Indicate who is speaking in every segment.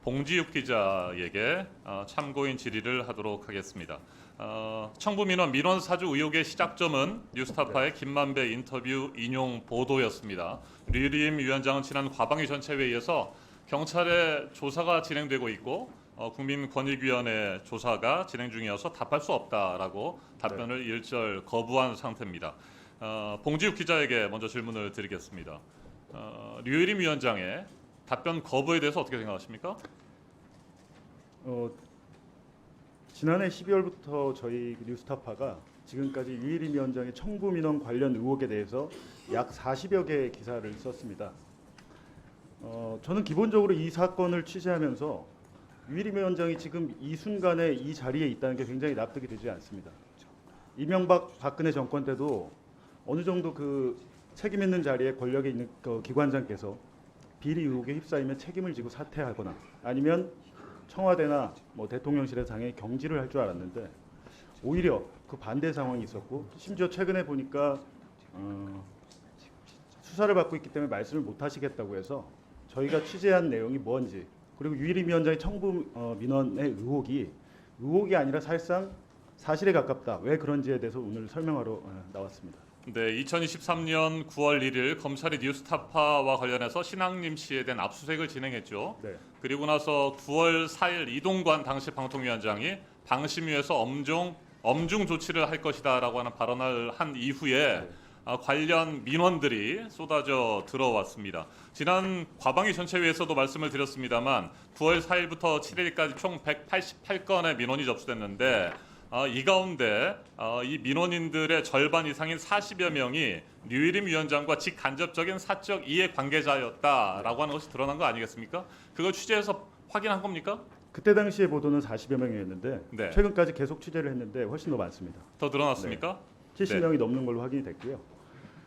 Speaker 1: 봉지욱 기자에게 참고인 질의를 하도록 하겠습니다. 청부민원 민원 사주 의혹의 시작점은 뉴스타파의 김만배 인터뷰 인용 보도였습니다. 류일임 위원장은 지난 과방위 전체회의에서 경찰의 조사가 진행되고 있고 국민권익위원회 조사가 진행 중이어서 답할 수 없다라고 답변을 일절 거부한 상태입니다. 봉지욱 기자에게 먼저 질문을 드리겠습니다. 류일임 위원장의 답변 거부에 대해서 어떻게 생각하십니까?
Speaker 2: 지난해 12월부터 저희 뉴스타파가 지금까지 류일임 위원장의 청부 민원 관련 의혹에 대해서 약 40여 개의 기사를 썼습니다. 저는 기본적으로 이 사건을 취재하면서 류일임 위원장이 지금 이 순간에 이 자리에 있다는 게 굉장히 납득이 되지 않습니다. 이명박 박근혜 정권 때도 어느 정도 그 책임 있는 자리에 권력에 있는 기관장께서 비리 의혹에 휩싸이면 책임을 지고 사퇴하거나 아니면 청와대나 대통령실에서 당연히 경질을 할 줄 알았는데 오히려 그 반대 상황이 있었고 심지어 최근에 보니까 수사를 받고 있기 때문에 말씀을 못 하시겠다고 해서 저희가 취재한 내용이 뭔지 그리고 유일임 위원장의 청부 민원의 의혹이 아니라 사실상 사실에 가깝다. 왜 그런지에 대해서 오늘 설명하러 나왔습니다.
Speaker 1: 네, 2023년 9월 1일 검찰이 뉴스타파와 관련해서 신앙림 씨에 대한 압수수색을 진행했죠.
Speaker 2: 네.
Speaker 1: 그리고 나서 9월 4일 이동관 당시 방통위원장이 방심위에서 엄중 조치를 할 것이다라고 하는 발언을 한 이후에 관련 민원들이 쏟아져 들어왔습니다. 지난 과방위 전체회에서도 말씀을 드렸습니다만 9월 4일부터 7일까지 총 188건의 민원이 접수됐는데 이 가운데 이 민원인들의 절반 이상인 40여 명이 류일임 위원장과 직간접적인 사적 이해 관계자였다라고 하는 것이 드러난 거 아니겠습니까? 그걸 취재해서 확인한 겁니까?
Speaker 2: 그때 당시의 보도는 40여 명이었는데
Speaker 1: 네.
Speaker 2: 최근까지 계속 취재를 했는데 훨씬 더 많습니다.
Speaker 1: 더 늘어났습니까?
Speaker 2: 70명이 넘는 걸로 확인이 됐고요.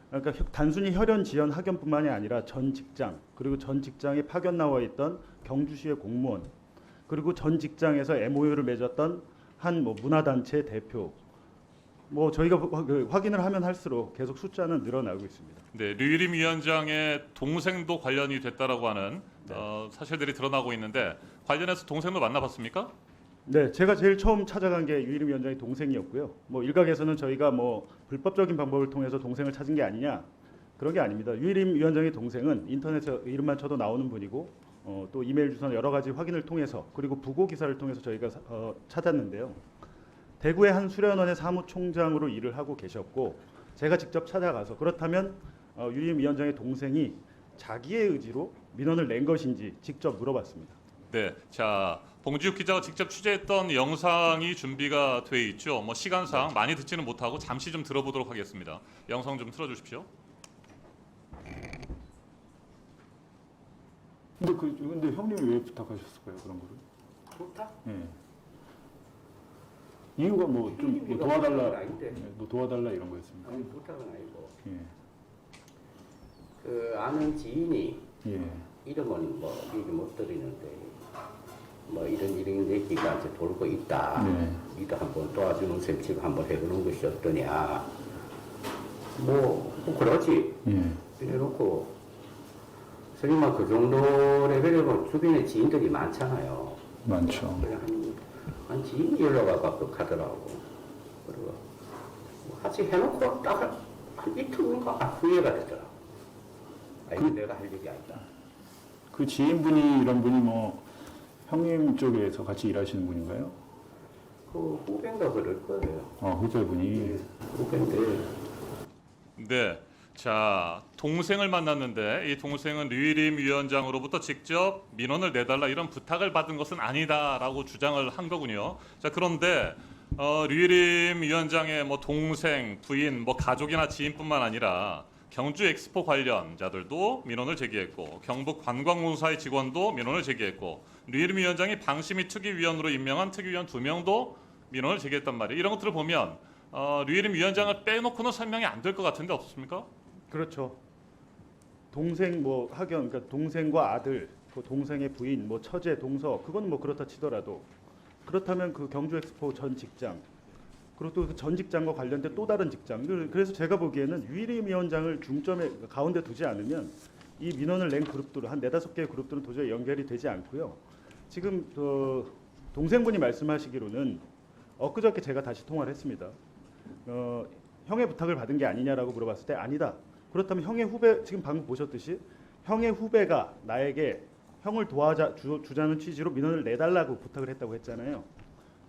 Speaker 2: 그러니까 단순히 혈연, 지연, 학연뿐만이 아니라 전 직장 그리고 전 직장에 파견 나와 있던 경주시의 공무원 그리고 전 직장에서 MOU를 맺었던 한 문화단체 대표 저희가 확인을 하면 할수록 계속 숫자는 늘어나고 있습니다.
Speaker 1: 네, 류일임 위원장의 동생도 관련이 됐다라고 하는 사실들이 드러나고 있는데 관련해서 동생도 만나봤습니까?
Speaker 2: 네, 제가 제일 처음 찾아간 게 유일임 위원장의 동생이었고요. 일각에서는 저희가 불법적인 방법을 통해서 동생을 찾은 게 아니냐 그런 게 아닙니다. 유일임 위원장의 동생은 인터넷에 이름만 쳐도 나오는 분이고 또 이메일 주소나 여러 가지 확인을 통해서 그리고 부고 기사를 통해서 저희가 찾았는데요. 대구의 한 수련원의 사무총장으로 일을 하고 계셨고 제가 직접 찾아가서 그렇다면 유일임 위원장의 동생이 자기의 의지로 민원을 낸 것인지 직접 물어봤습니다.
Speaker 1: 네, 자 봉지욱 기자가 직접 취재했던 영상이 준비가 돼 있죠. 시간상 많이 듣지는 못하고 잠시 좀 들어보도록 하겠습니다. 영상 좀 틀어주십시오.
Speaker 3: 근데 형님이 왜 부탁하셨을까요 그런 거를?
Speaker 4: 부탁?
Speaker 3: 예. 이유가 좀 도와달라,
Speaker 4: 아닌데.
Speaker 3: 도와달라 이런 거였습니까?
Speaker 4: 아니 부탁은 아니고
Speaker 3: 예.
Speaker 4: 그 아는 지인이
Speaker 3: 예.
Speaker 4: 이름은 얘기 못 드리는데 이런 얘기가 이제 돌고 있다.
Speaker 3: 네.
Speaker 4: 이도 한번 도와주는 셈치고 한번 해보는 것이 어떠냐. 그러지.
Speaker 3: 예.
Speaker 4: 이래놓고 설마 그 정도 레벨이면 주변에 지인들이 많잖아요.
Speaker 3: 많죠.
Speaker 4: 그래 한 지인이 연락 와서 가더라고. 그리고 같이 해놓고 딱 한 이틀인가 후회가 되더라. 이거 내가 할 얘기 아니다.
Speaker 3: 그 지인분이 이런 분이 형님 쪽에서 같이 일하시는 분인가요?
Speaker 4: 그 후배인가 그럴 거예요.
Speaker 3: 후배분이.
Speaker 4: 후배인데.
Speaker 1: 네, 자 동생을 만났는데 이 동생은 류일임 위원장으로부터 직접 민원을 내달라 이런 부탁을 받은 것은 아니다라고 주장을 한 거군요. 자 그런데 류일임 위원장의 동생, 부인, 가족이나 지인뿐만 아니라 경주 엑스포 관련자들도 민원을 제기했고 경북 관광공사의 직원도 민원을 제기했고 류일임 위원장이 방심위 특위위원으로 임명한 특위위원 2명도 민원을 제기했단 말이에요. 이런 것들을 보면 류일임 위원장을 빼놓고는 설명이 안 될 것 같은데 없습니까?
Speaker 2: 그렇죠. 동생 학연 그러니까 동생과 아들, 그 동생의 부인, 처제, 동서 그건 그렇다 치더라도 그렇다면 그 경주 엑스포 전 직장 그리고 또 그 전 직장과 관련된 또 다른 직장. 그래서 제가 보기에는 유일임 위원장을 중점에 가운데 두지 않으면 이 민원을 낸 그룹들은 한 4-5개의 그룹들은 도저히 연결이 되지 않고요. 지금 동생분이 말씀하시기로는 엊그저께 제가 다시 통화를 했습니다. 형의 부탁을 받은 게 아니냐라고 물어봤을 때 아니다. 그렇다면 형의 후배 지금 방금 보셨듯이 형의 후배가 나에게 형을 주자는 취지로 민원을 내달라고 부탁을 했다고 했잖아요.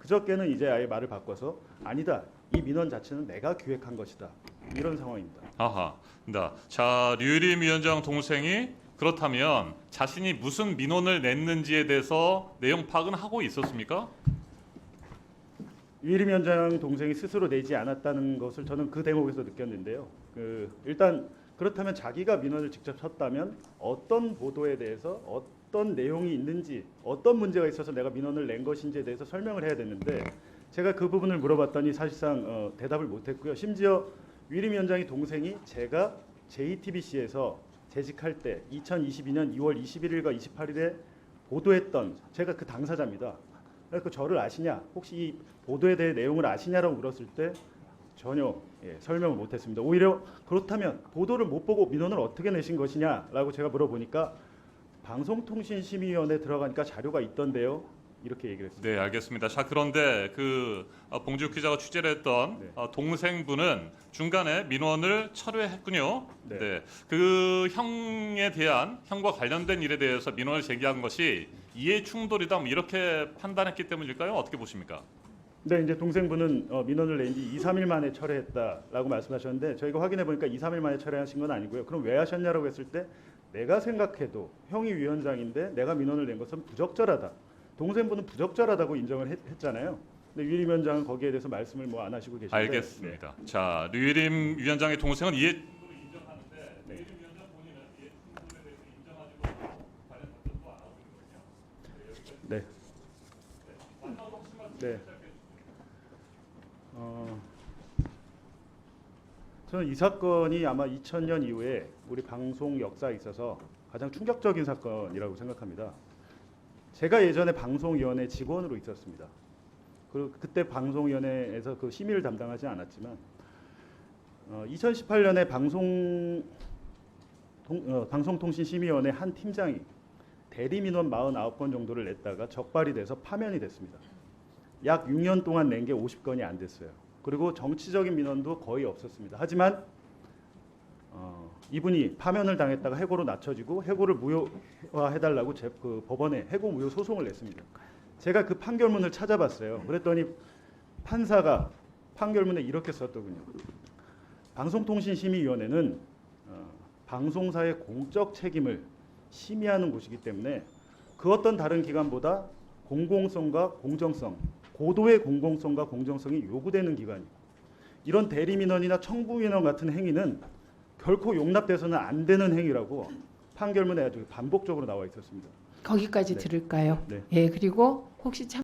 Speaker 2: 그저께는 이제 아예 말을 바꿔서 아니다. 이 민원 자체는 내가 기획한 것이다. 이런 상황입니다.
Speaker 1: 아하. 네. 자, 류일임 위원장 동생이 그렇다면 자신이 무슨 민원을 냈는지에 대해서 내용 파악은 하고 있었습니까?
Speaker 2: 유일임 위원장 동생이 스스로 내지 않았다는 것을 저는 그 대목에서 느꼈는데요. 일단 그렇다면 자기가 민원을 직접 쳤다면 어떤 보도에 대해서 어떤 내용이 있는지 어떤 문제가 있어서 내가 민원을 낸 것인지에 대해서 설명을 해야 되는데 제가 그 부분을 물어봤더니 사실상 대답을 못했고요. 심지어 유일임 위원장의 동생이 제가 JTBC에서 재직할 때 2022년 2월 21일과 28일에 보도했던 제가 그 당사자입니다. 그래서 저를 아시냐? 혹시 이 보도에 대해 내용을 아시냐라고 물었을 때 전혀 설명을 못했습니다. 오히려 그렇다면 보도를 못 보고 민원을 어떻게 내신 것이냐라고 제가 물어보니까 방송통신심의위원회 들어가니까 자료가 있던데요. 이렇게 얘기를 했습니다.
Speaker 1: 네, 알겠습니다. 자, 그런데 봉지욱 기자가 취재를 했던
Speaker 2: 네.
Speaker 1: 동생분은 중간에 민원을 철회했군요.
Speaker 2: 네.
Speaker 1: 네. 그 형과 관련된 일에 대해서 민원을 제기한 것이 이해 충돌이다 뭐 이렇게 판단했기 때문일까요? 어떻게 보십니까?
Speaker 2: 네, 이제 동생분은 민원을 낸 지 2, 3일 만에 철회했다라고 말씀하셨는데 저희가 확인해 보니까 2, 3일 만에 철회하신 건 아니고요. 그럼 왜 하셨냐라고 했을 때 내가 생각해도 형이 위원장인데 내가 민원을 낸 것은 부적절하다. 동생분은 부적절하다고 인정을 했잖아요. 근데 유일임 위원장은 거기에 대해서 말씀을 뭐 안 하시고 계신데.
Speaker 1: 알겠습니다. 자, 류일임 위원장의 동생은 이해 충돌을 인정하는데
Speaker 2: 네.
Speaker 1: 류일임 위원장 본인은 이해 충돌에 대해서 인정하지도 않고 관련 답변도 안 하고 있는 거군요.
Speaker 2: 네. 네. 저는 이 사건이 아마 2000년 이후에 우리 방송 역사에 있어서 가장 충격적인 사건이라고 생각합니다. 제가 예전에 방송위원회 직원으로 있었습니다. 그리고 그때 방송위원회에서 그 심의를 담당하지 않았지만 2018년에 방송통신심의위원회 한 팀장이 대리민원 49건 정도를 냈다가 적발이 돼서 파면이 됐습니다. 약 6년 동안 낸 게 50건이 안 됐어요. 그리고 정치적인 민원도 거의 없었습니다. 하지만 이분이 파면을 당했다가 해고로 낮춰지고 해고를 무효화해달라고 그 법원에 해고 무효 소송을 냈습니다. 제가 그 판결문을 찾아봤어요. 그랬더니 판사가 판결문에 이렇게 썼더군요. 방송통신심의위원회는 방송사의 공적 책임을 심의하는 곳이기 때문에 그 어떤 다른 기관보다 공공성과 공정성, 고도의 공공성과 공정성이 요구되는 기관이고 이런 대리민원이나 청구민원 같은 행위는 결코 용납돼서는 안 되는 행위라고 판결문에 아주 반복적으로 나와 있었습니다.
Speaker 5: 거기까지
Speaker 2: 네.
Speaker 5: 들을까요?
Speaker 2: 네.
Speaker 5: 예, 그리고 혹시